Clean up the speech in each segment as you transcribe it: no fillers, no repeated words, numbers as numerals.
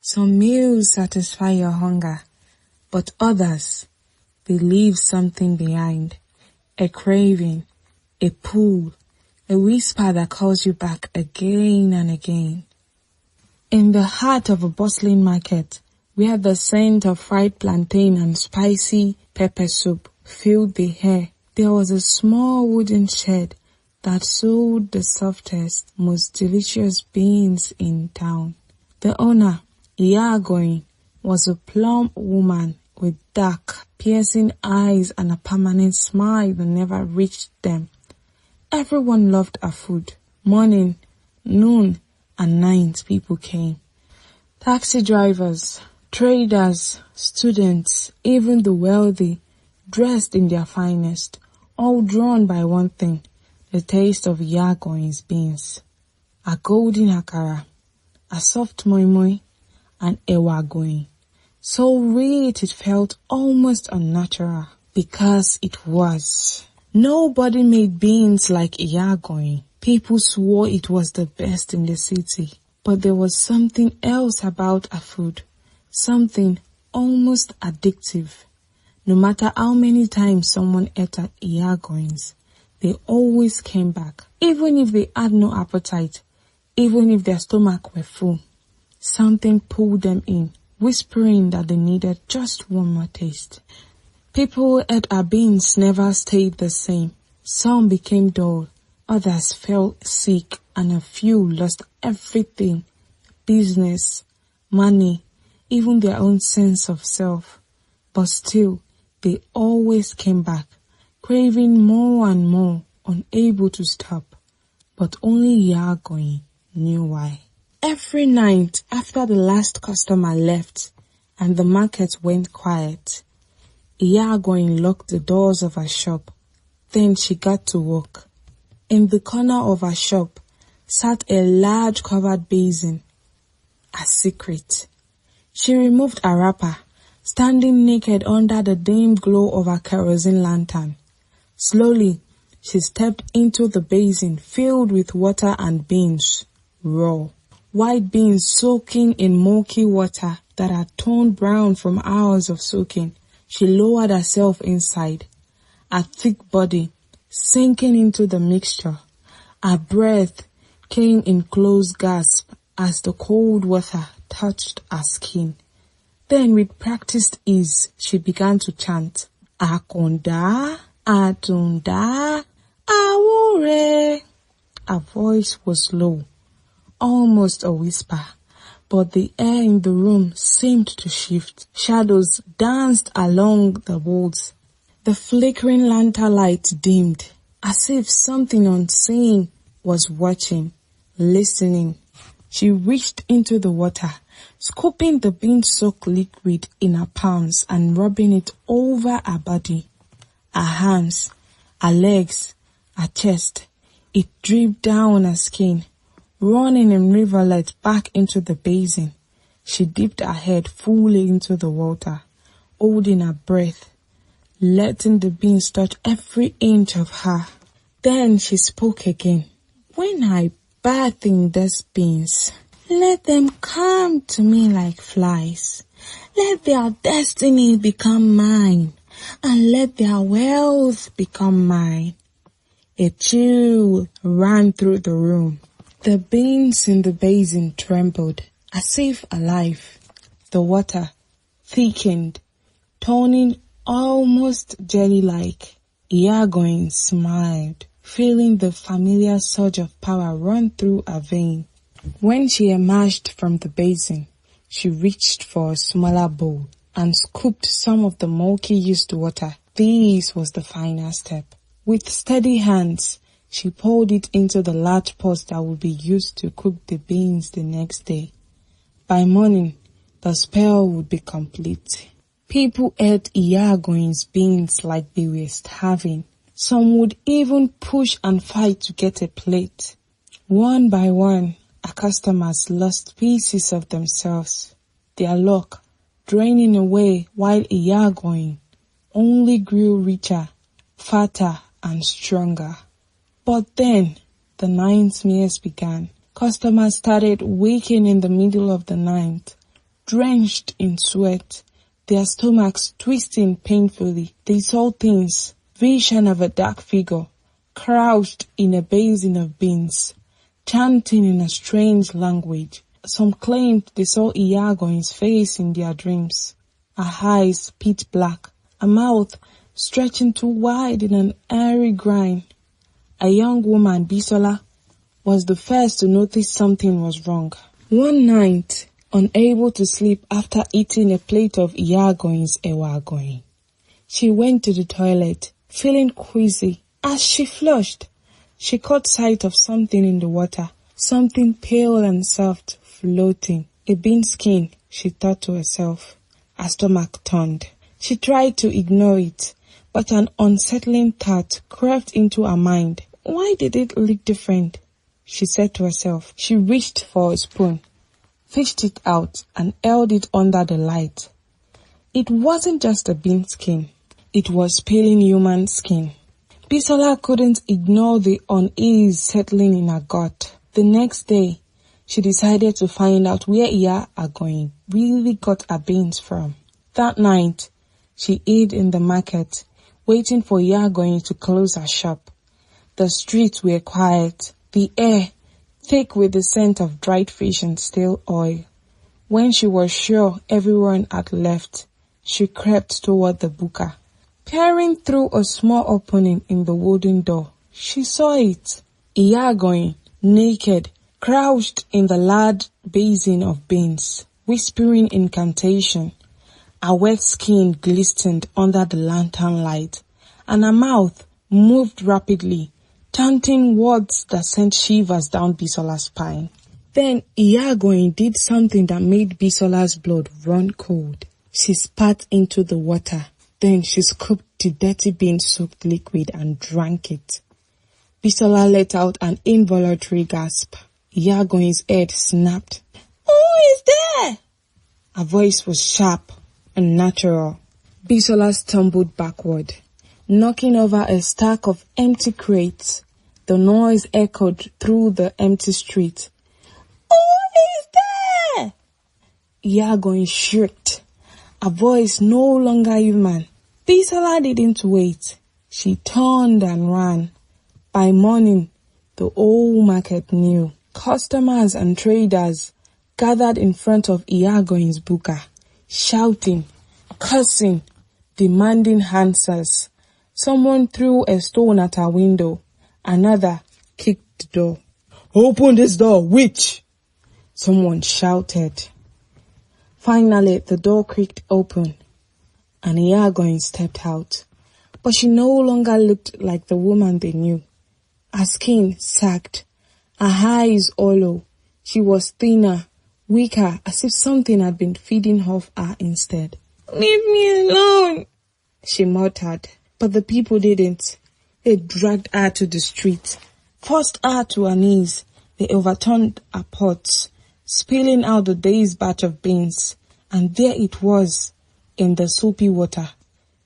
Some meals satisfy your hunger, but others, they leave something behind. A craving, a pull, a whisper that calls you back again and again. In the heart of a bustling market, where the scent of fried plantain and spicy pepper soup filled the air, there was a small wooden shed that sold the softest, most delicious beans in town. The owner, Iya Agoyin, was a plump woman with dark, piercing eyes and a permanent smile that never reached them. Everyone loved her food. Morning, noon, and night people came. Taxi drivers, traders, students, even the wealthy, dressed in their finest, all drawn by one thing, the taste of Iya Agoyin's beans. A golden akara, a soft moi moi, and Ewa Agoyin. So rich it felt almost unnatural, because it was. Nobody made beans like Iya Agoyin. People swore it was the best in the city. But there was something else about her food, something almost addictive. No matter how many times someone ate at Iya Agoyin's, they always came back, even if they had no appetite, even if their stomach were full. Something pulled them in, whispering that they needed just one more taste. People who ate our beans never stayed the same. Some became dull, others fell sick, and a few lost everything: business, money, even their own sense of self. But still, they always came back, craving more and more, unable to stop. But only Iya Agoyin knew why. Every night after the last customer left and the market went quiet, Iya Agoyin locked the doors of her shop. Then she got to work. In the corner of her shop sat a large covered basin, a secret. She removed her wrapper, standing naked under the dim glow of her kerosene lantern. Slowly, she stepped into the basin filled with water and beans, raw. White beans soaking in murky water that had turned brown from hours of soaking. She lowered herself inside, her thick body sinking into the mixture. Her breath came in close gasps as the cold water touched her skin. Then with practiced ease, she began to chant, Akonda, Atunda, Awure. Her voice was low, almost a whisper, but the air in the room seemed to shift. Shadows danced along the walls. The flickering lantern light dimmed, as if something unseen was watching, listening. She reached into the water, scooping the bean-soaked liquid in her palms and rubbing it over her body, her arms, her legs, her chest. It dripped down her skin, running in rivulets back into the basin. She dipped her head fully into the water, holding her breath, letting the beans touch every inch of her. Then she spoke again. When I bath in these beans, let them come to me like flies. Let their destiny become mine, and let their wealth become mine. A chill ran through the room. The beans in the basin trembled, as if alive. The water thickened, turning almost jelly-like. Iya Agoyin smiled, feeling the familiar surge of power run through her vein. When she emerged from the basin, she reached for a smaller bowl and scooped some of the murky used water. This was the final step. With steady hands, she poured it into the large pot that would be used to cook the beans the next day. By morning, the spell would be complete. People ate Iya Agoyin's beans like they were starving. Some would even push and fight to get a plate. One by one, our customers lost pieces of themselves, their luck draining away, while Iya Agoyin only grew richer, fatter, and stronger. But then, the nightmares began. Customers started waking in the middle of the night, drenched in sweat, their stomachs twisting painfully. They saw things, vision of a dark figure, crouched in a basin of beans, chanting in a strange language. Some claimed they saw Iya Agoyin's face in their dreams, her eyes pitch black, a mouth stretching too wide in an airy grin. A young woman, Bisola, was the first to notice something was wrong. One night, unable to sleep after eating a plate of Iya Agoyin's Ewa Agoyin, she went to the toilet, feeling queasy. As she flushed, she caught sight of something in the water, something pale and soft, floating. A bean skin, she thought to herself. Her stomach turned. She tried to ignore it, but an unsettling thought crept into her mind. Why did it look different? She said to herself. She reached for a spoon, fished it out, and held it under the light. It wasn't just a bean skin. It was peeling human skin. Bisola couldn't ignore the unease settling in her gut. The next day, she decided to find out where Iya Agoyin really got her beans from. That night, she hid in the market, waiting for Iya Agoyin to close her shop. The streets were quiet, the air thick with the scent of dried fish and stale oil. When she was sure everyone had left, she crept toward the buka. Peering through a small opening in the wooden door, she saw it. Iya Agoyin, naked, crouched in the large basin of beans, whispering incantation. Her wet skin glistened under the lantern light, and her mouth moved rapidly, chanting words that sent shivers down Bisola's spine. Then Iya Agoyin did something that made Bisola's blood run cold. She spat into the water. Then she scooped the dirty bean-soaked liquid and drank it. Bisola let out an involuntary gasp. Iya Agoyin's head snapped. Who is there? Her voice was sharp and natural. Bisola stumbled backward, knocking over a stack of empty crates. The noise echoed through the empty street. Who is there? Iya Agoyin shrieked. Her voice no longer human. Bisola didn't wait. She turned and ran. By morning, the whole market knew. Customers and traders gathered in front of Iya Agoyin's buka, shouting, cursing, demanding answers. Someone threw a stone at her window. Another kicked the door. Open this door, witch! Someone shouted. Finally, the door creaked open, and Iya Agoyin stepped out. But she no longer looked like the woman they knew. Her skin sagged, her eyes hollow. She was thinner, weaker, as if something had been feeding off her instead. Leave me alone, she muttered. But the people didn't. They dragged her to the street, forced her to her knees. They overturned her pots, spilling out the day's batch of beans. And there it was, in the soapy water.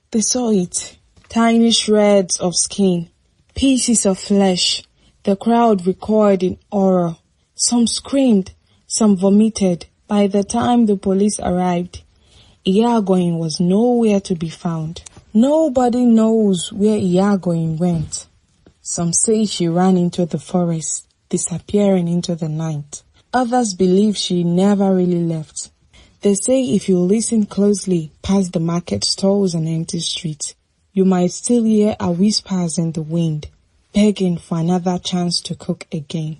They saw it. Tiny shreds of skin, pieces of flesh. The crowd recoiled in horror. Some screamed, some vomited. By the time the police arrived, Iya Agoyin was nowhere to be found. Nobody knows where Iya Agoyin went. Some say she ran into the forest, disappearing into the night. Others believe she never really left. They say if you listen closely past the market stalls and empty streets, you might still hear her whispers in the wind, begging for another chance to cook again.